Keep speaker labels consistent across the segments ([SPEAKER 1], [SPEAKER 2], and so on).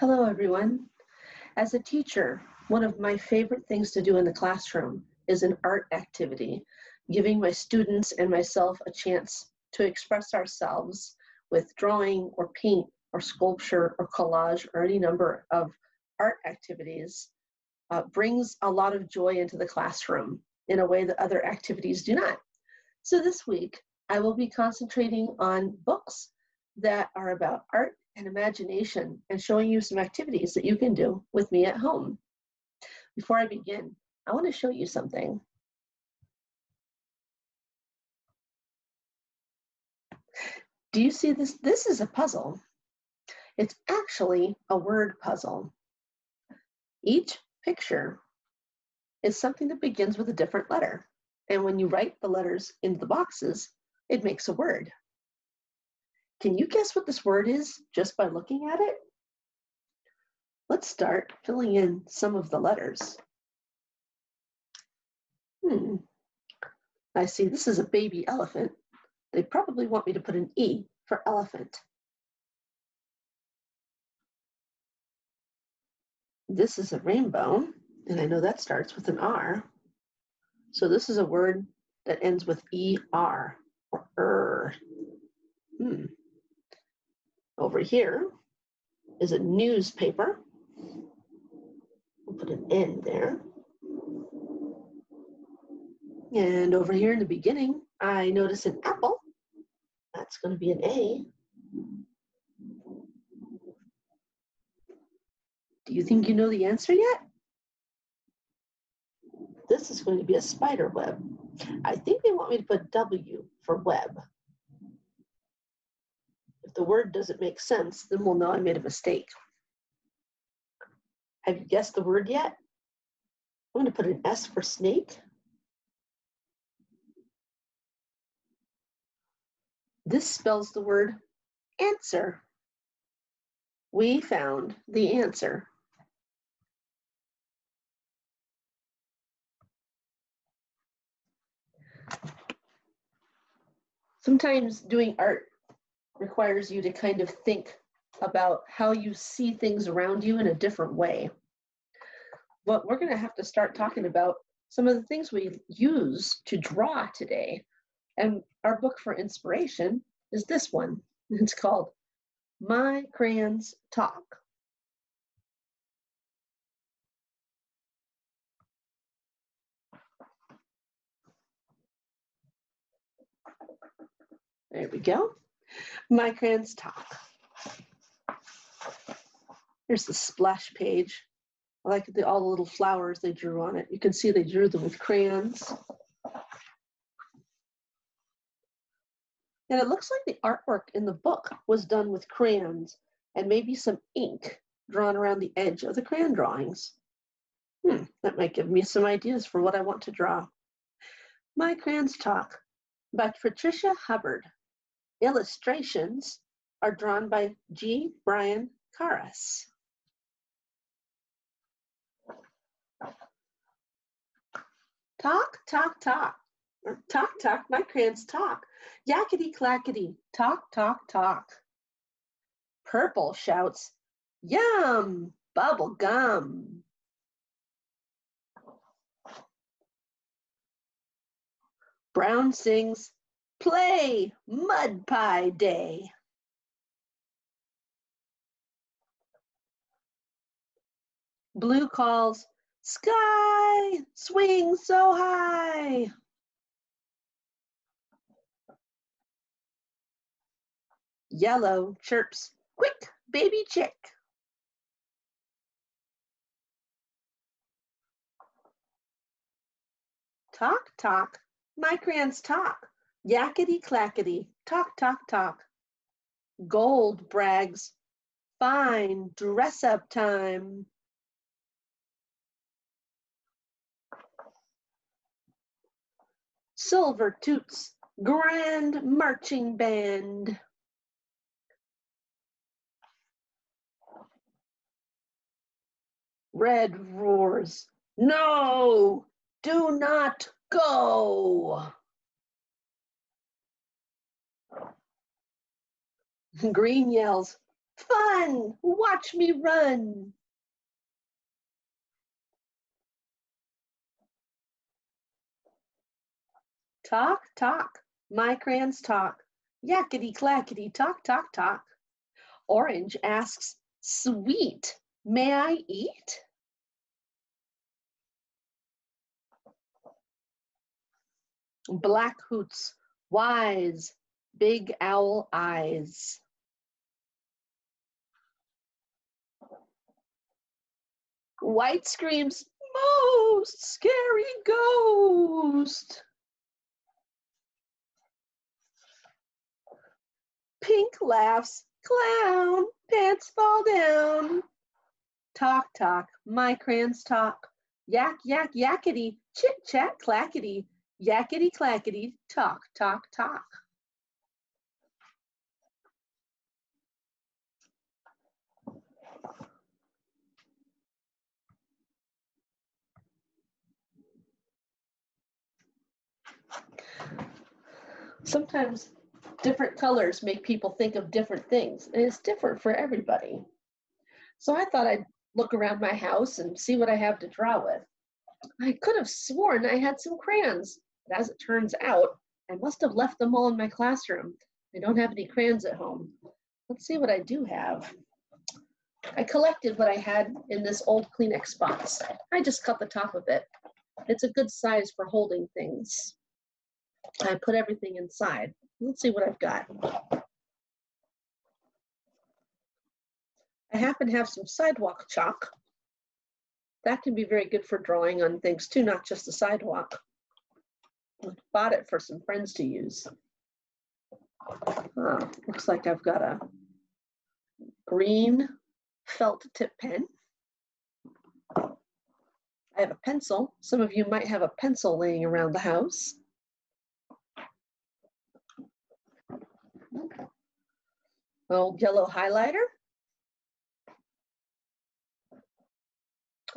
[SPEAKER 1] Hello, everyone. As a teacher, one of my favorite things to do in the classroom is an art activity, giving my students and myself a chance to express ourselves with drawing or paint or sculpture or collage or any number of art activities brings a lot of joy into the classroom in a way that other activities do not. So this week, I will be concentrating on books that are about art and imagination and showing you some activities that you can do with me at home. Before I begin, I want to show you something. Do you see this? This is a puzzle. It's actually a word puzzle. Each picture is something that begins with a different letter. And when you write the letters into the boxes, it makes a word. Can you guess what this word is just by looking at it? Let's start filling in some of the letters. I see this is a baby elephant. They probably want me to put an E for elephant. This is a rainbow, and I know that starts with an R. So this is a word that ends with ER or Over here is a newspaper. We'll put an N there. And over here in the beginning, I notice an apple. That's going to be an A. Do you think you know the answer yet? This is going to be a spider web. I think they want me to put W for web. If the word doesn't make sense, then we'll know I made a mistake. Have you guessed the word yet? I'm going to put an S for snake. This spells the word answer. We found the answer. Sometimes doing art requires you to kind of think about how you see things around you in a different way. But we're going to have to start talking about some of the things we use to draw today. And our book for inspiration is this one. It's called My Crayons Talk. There we go. My Crayons Talk. Here's the splash page. I like all the little flowers they drew on it. You can see they drew them with crayons. And it looks like the artwork in the book was done with crayons and maybe some ink drawn around the edge of the crayon drawings. That might give me some ideas for what I want to draw. My Crayons Talk by Patricia Hubbard. Illustrations are drawn by G. Brian Carras. Talk, talk, talk. Or talk, talk, my crayons talk. Yakety clackety, talk, talk, talk. Purple shouts, yum, bubble gum. Brown sings, play, mud pie day. Blue calls, sky, swing so high. Yellow chirps, quick, baby chick. Talk, talk, my crayons talk. Yakety clackety, talk, talk, talk. Gold brags, fine dress up time. Silver toots, grand marching band. Red roars, no, do not go. Green yells, Fun! Watch me run! Talk, talk, my crayons talk. Yakety clackety, talk, talk, talk. Orange asks, sweet, may I eat? Black hoots, wise, big owl eyes. White screams, most scary ghost. Pink laughs, clown, pants fall down. Talk, talk, my crayons talk. Yak, yak, yakety, chit, chat, clackety. Yakety, clackety, talk, talk, talk. Sometimes different colors make people think of different things, and it's different for everybody. So I thought I'd look around my house and see what I have to draw with. I could have sworn I had some crayons, but as it turns out, I must have left them all in my classroom. I don't have any crayons at home. Let's see what I do have. I collected what I had in this old Kleenex box. I just cut the top of it. It's a good size for holding things. I put everything inside. Let's see what I've got. I happen to have some sidewalk chalk. That can be very good for drawing on things too, not just the sidewalk. I bought it for some friends to use. Looks like I've got a green felt tip pen. I have a pencil. Some of you might have a pencil laying around the house. Old yellow highlighter.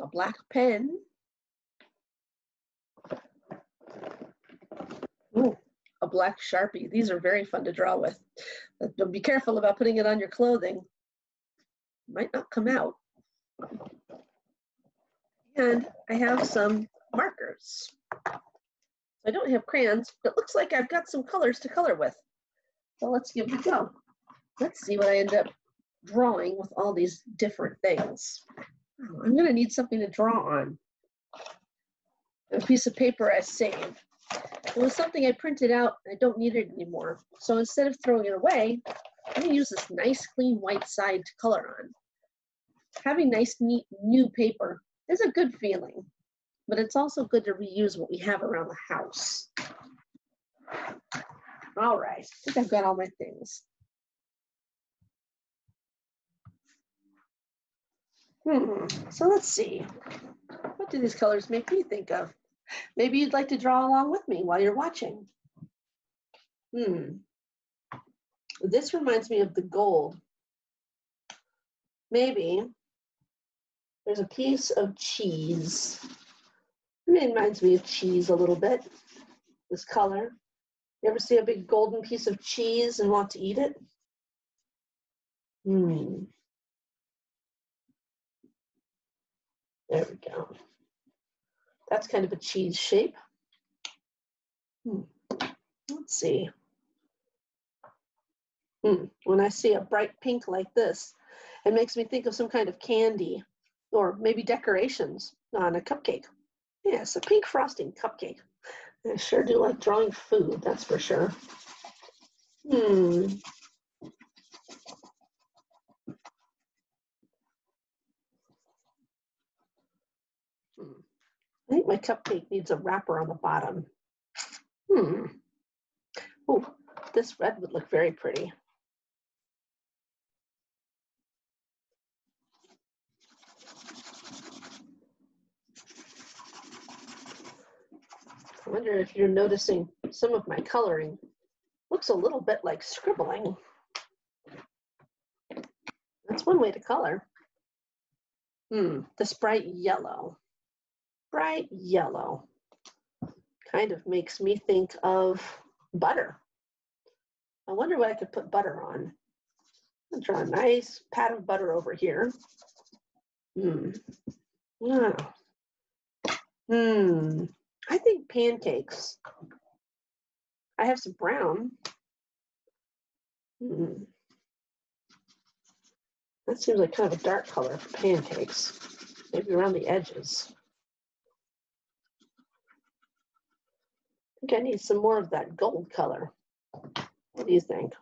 [SPEAKER 1] A black pen. Ooh, a black Sharpie. These are very fun to draw with. But be careful about putting it on your clothing. It might not come out. And I have some markers. I don't have crayons, but it looks like I've got some colors to color with. So let's give it a go. Let's see what I end up drawing with all these different things. I'm going to need something to draw on. A piece of paper I saved. It was something I printed out. I don't need it anymore. So instead of throwing it away, I'm going to use this nice, clean white side to color on. Having nice, neat, new paper is a good feeling, but it's also good to reuse what we have around the house. All right, I think I've got all my things. So let's see. What do these colors make me think of? Maybe you'd like to draw along with me while you're watching. This reminds me of the gold. Maybe there's a piece of cheese. It reminds me of cheese a little bit, this color. You ever see a big golden piece of cheese and want to eat it? There we go. That's kind of a cheese shape. Let's see. When I see a bright pink like this, it makes me think of some kind of candy or maybe decorations on a cupcake. Yes, a pink frosting cupcake. I sure do like drawing food, that's for sure. I think my cupcake needs a wrapper on the bottom. Oh, this red would look very pretty. I wonder if you're noticing some of my coloring looks a little bit like scribbling. That's one way to color. This bright yellow. Bright yellow kind of makes me think of butter. I wonder what I could put butter on. I'll draw a nice pat of butter over here. Wow. I think pancakes. I have some brown. That seems like kind of a dark color for pancakes. Maybe around the edges. I think I need some more of that gold color. What do you think?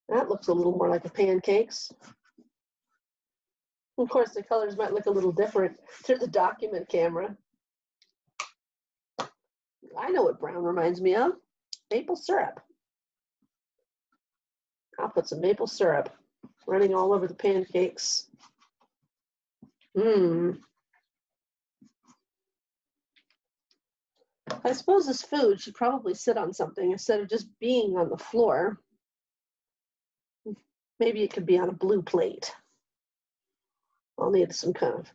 [SPEAKER 1] That looks a little more like a pancakes. Of course, the colors might look a little different through the document camera. I know what brown reminds me of. Maple syrup. I'll put some maple syrup running all over the pancakes. I suppose this food should probably sit on something instead of just being on the floor. Maybe it could be on a blue plate. I'll need some kind of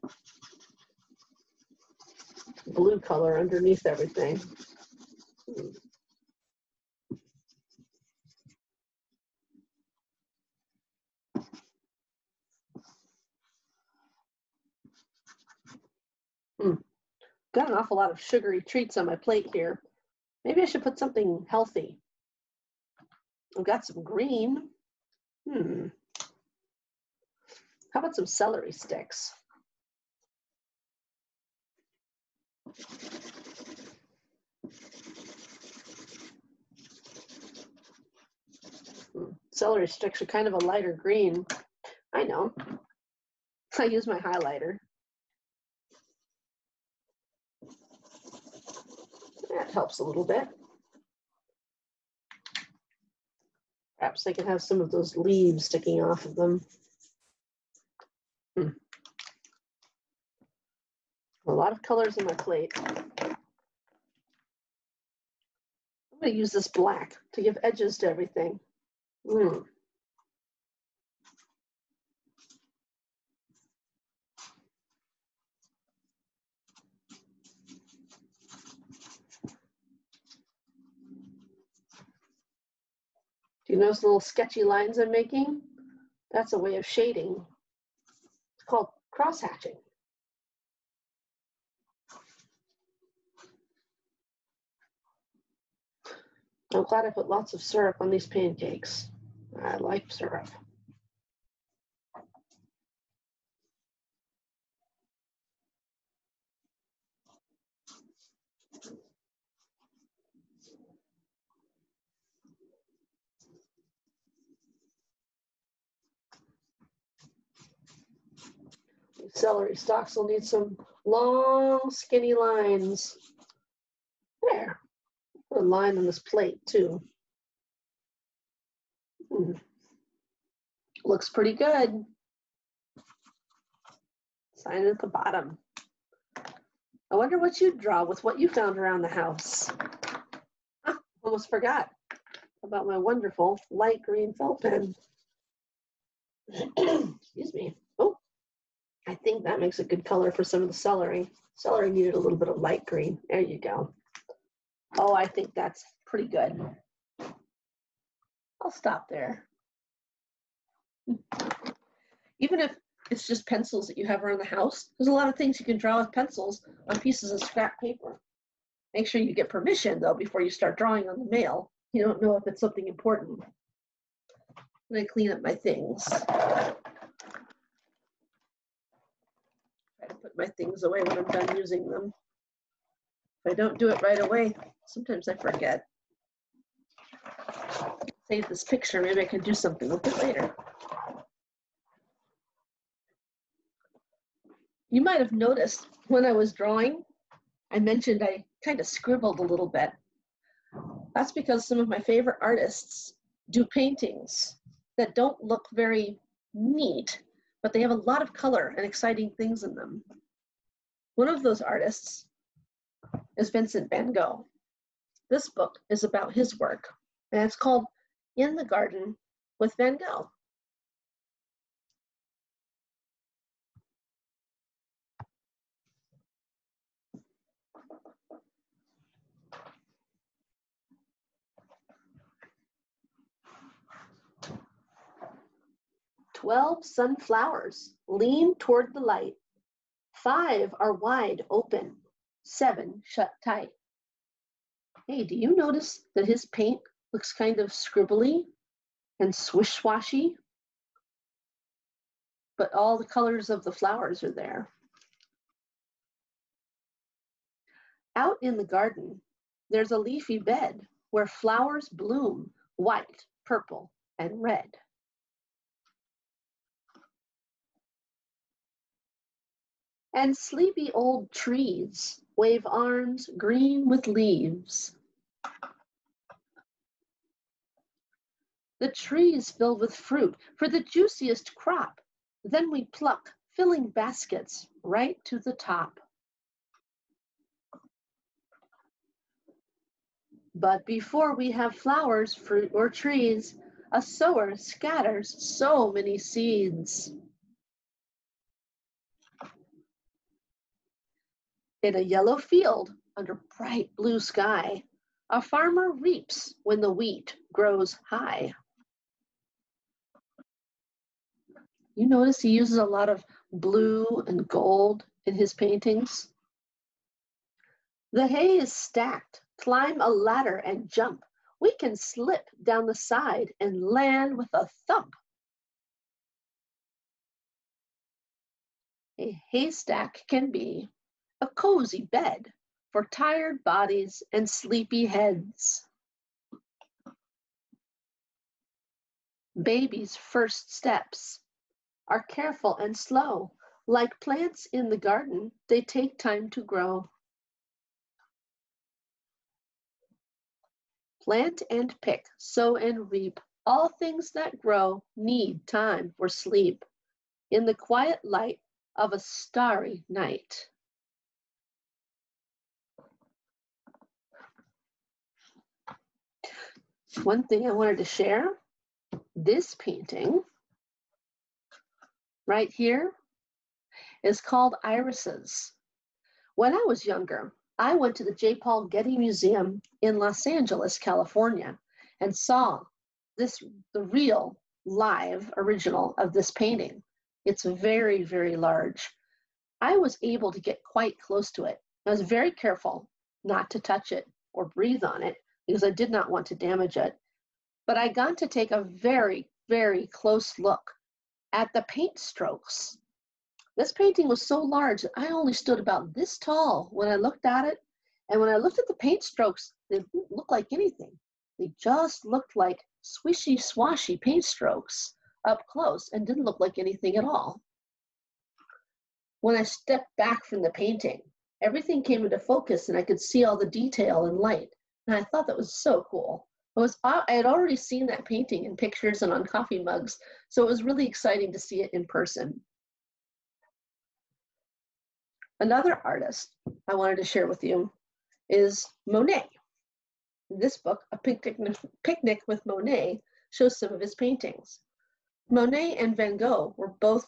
[SPEAKER 1] blue color underneath everything. Got an awful lot of sugary treats on my plate here. Maybe I should put something healthy. I've got some green. How about some celery sticks? Celery sticks are kind of a lighter green. I know. I use my highlighter. That helps a little bit. Perhaps they can have some of those leaves sticking off of them. A lot of colors in my plate. I'm going to use this black to give edges to everything. Do you notice the little sketchy lines I'm making? That's a way of shading. It's called cross-hatching. I'm glad I put lots of syrup on these pancakes. I like syrup. Celery stalks will need some long, skinny lines. There. Put a line on this plate, too. Looks pretty good. Sign at the bottom. I wonder what you'd draw with what you found around the house. Almost forgot about my wonderful light green felt pen. Excuse me. Oh, I think that makes a good color for some of the celery. Celery needed a little bit of light green. There you go. Oh, I think that's pretty good. I'll stop there. Even if it's just pencils that you have around the house, there's a lot of things you can draw with pencils on pieces of scrap paper. Make sure you get permission, though, before you start drawing on the mail. You don't know if it's something important. I'm going to clean up my things. Try to put my things away when I'm done using them. If I don't do it right away, sometimes I forget. Save this picture. Maybe I can do something with it later. You might have noticed when I was drawing, I mentioned I kind of scribbled a little bit. That's because some of my favorite artists do paintings that don't look very neat, but they have a lot of color and exciting things in them. One of those artists is Vincent van Gogh. This book is about his work, and it's called In the Garden with Van Gogh. 12 sunflowers lean toward the light. 5 are wide open. 7 shut tight. Hey, do you notice that his paint looks kind of scribbly and swish-swashy? But all the colors of the flowers are there. Out in the garden, there's a leafy bed where flowers bloom, white, purple, and red. And sleepy old trees wave arms green with leaves. The trees filled with fruit for the juiciest crop. Then we pluck, filling baskets right to the top. But before we have flowers, fruit, or trees, a sower scatters so many seeds. In a yellow field under bright blue sky, a farmer reaps when the wheat grows high. You notice he uses a lot of blue and gold in his paintings. The hay is stacked. Climb a ladder and jump. We can slip down the side and land with a thump. A haystack can be a cozy bed for tired bodies and sleepy heads. Babies' first steps are careful and slow. Like plants in the garden, they take time to grow. Plant and pick, sow and reap. All things that grow need time for sleep. In the quiet light of a starry night. One thing I wanted to share, this painting right here is called Irises. When I was younger, I went to the J. Paul Getty Museum in Los Angeles, California, and saw the real live original of this painting. It's very, very large. I was able to get quite close to it. I was very careful not to touch it or breathe on it because I did not want to damage it. But I got to take a very, very close look at the paint strokes. This painting was so large that I only stood about this tall when I looked at it. And when I looked at the paint strokes, they didn't look like anything. They just looked like swishy, swashy paint strokes up close and didn't look like anything at all. When I stepped back from the painting, everything came into focus and I could see all the detail and light. And I thought that was so cool. I had already seen that painting in pictures and on coffee mugs, so it was really exciting to see it in person. Another artist I wanted to share with you is Monet. This book, A Picnic with Monet, shows some of his paintings. Monet and Van Gogh were both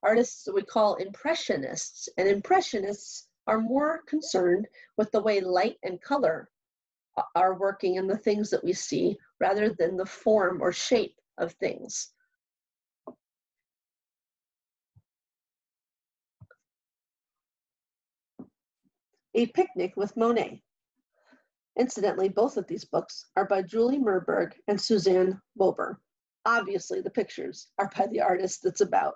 [SPEAKER 1] artists that we call impressionists, and impressionists are more concerned with the way light and color are working in the things that we see rather than the form or shape of things. A Picnic with Monet. Incidentally, both of these books are by Julie Merberg and Suzanne Bober. Obviously, the pictures are by the artist that's about.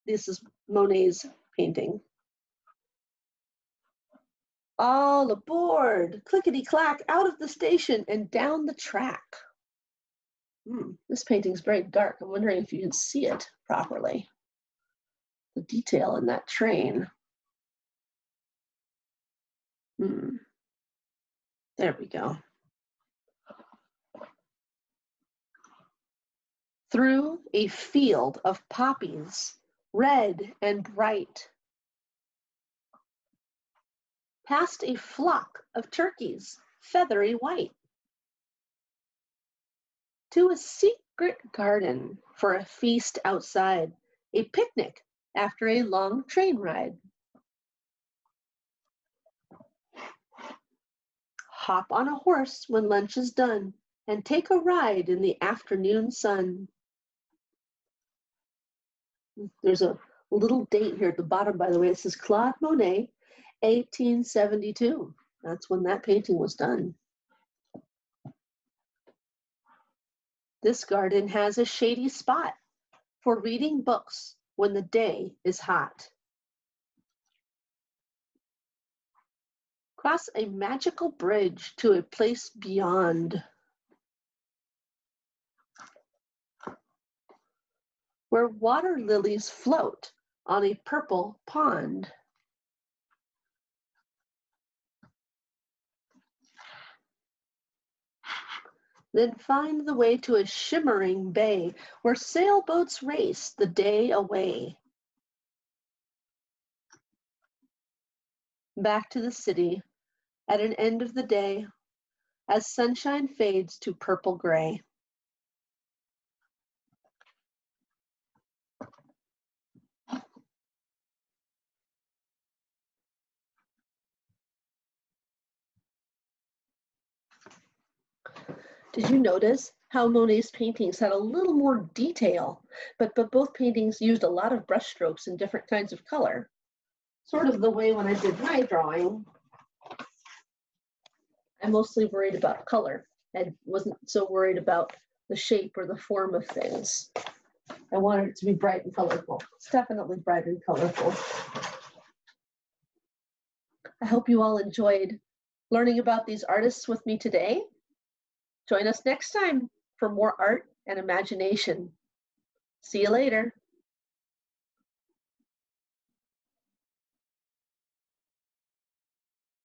[SPEAKER 1] This is Monet's painting. All aboard, clickety-clack, out of the station and down the track. This painting's very dark. I'm wondering if you can see it properly. The detail in that train. There we go. Through a field of poppies, red and bright. Past a flock of turkeys, feathery white. To a secret garden for a feast outside, a picnic after a long train ride. Hop on a horse when lunch is done and take a ride in the afternoon sun. There's a little date here at the bottom, by the way. It says Claude Monet, 1872. That's when that painting was done. This garden has a shady spot for reading books when the day is hot. Cross a magical bridge to a place beyond, where water lilies float on a purple pond. Then find the way to a shimmering bay where sailboats race the day away. Back to the city at an end of the day as sunshine fades to purple gray. Did you notice how Monet's paintings had a little more detail, but both paintings used a lot of brush strokes and different kinds of color? Sort of the way when I did my drawing, I mostly worried about color and wasn't so worried about the shape or the form of things. I wanted it to be bright and colorful. It's definitely bright and colorful. I hope you all enjoyed learning about these artists with me today. Join us next time for more art and imagination. See you later.